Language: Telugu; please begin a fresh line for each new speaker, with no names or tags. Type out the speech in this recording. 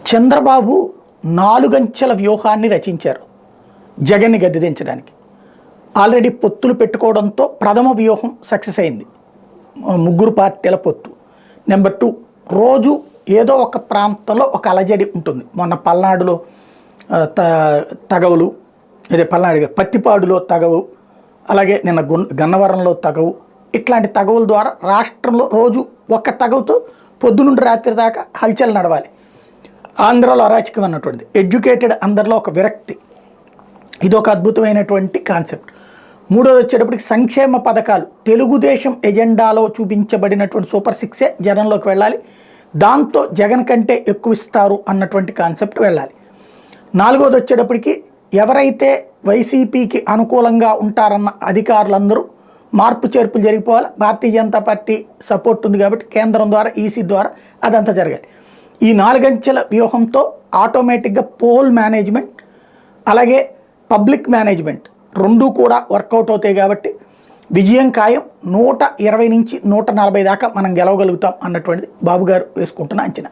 చంద్రబాబు 4 అంచెల వ్యూహాన్ని రచించారు జగన్ని గద్దెదించడానికి. ఆల్రెడీ పొత్తులు పెట్టుకోవడంతో ప్రథమ వ్యూహం సక్సెస్ అయింది. 3 పార్టీల పొత్తు. నెంబర్ 2, రోజు ఏదో ఒక ప్రాంతంలో ఒక అలజడి ఉంటుంది. మొన్న పల్నాడులో తగవులు, అదే పల్నాడు పత్తిపాడులో తగవు, అలాగే నిన్న గన్నవరంలో తగవు. ఇట్లాంటి తగవుల ద్వారా రాష్ట్రంలో రోజు ఒక్క తగవుతో పొద్దునుండి రాత్రి దాకా హల్చల్ నడవాలి. ఆంధ్రలో అరాచకం అన్నటువంటిది, ఎడ్యుకేటెడ్ అందరిలో ఒక విరక్తి. ఇది ఒక అద్భుతమైనటువంటి కాన్సెప్ట్. 3వది వచ్చేటప్పటికి సంక్షేమ పథకాలు తెలుగుదేశం ఎజెండాలో చూపించబడినటువంటి సూపర్ 6 జనంలోకి వెళ్ళాలి, దాంతో జగన్ కంటే ఎక్కువ ఇస్తారు అన్నటువంటి కాన్సెప్ట్ వెళ్ళాలి. 4వది వచ్చేటప్పటికి ఎవరైతే వైసీపీకి అనుకూలంగా ఉంటారన్న అధికారులందరూ మార్పు చేర్పులు జరిగిపోవాలి. భారతీయ జనతా పార్టీ సపోర్ట్ ఉంది కాబట్టి కేంద్రం ద్వారా, ఈసీ ద్వారా అదంతా జరగాలి. ఈ 4 అంచెల వ్యూహంతో ఆటోమేటిక్గా పోల్ మేనేజ్మెంట్ అలాగే పబ్లిక్ మేనేజ్మెంట్ రెండూ కూడా వర్కౌట్ అవుతాయి కాబట్టి విజయం ఖాయం. 120 నుంచి 140 దాకా మనం గెలవగలుగుతాం అన్నటువంటిది బాబు గారు వేసుకుంటున్న అంచనా.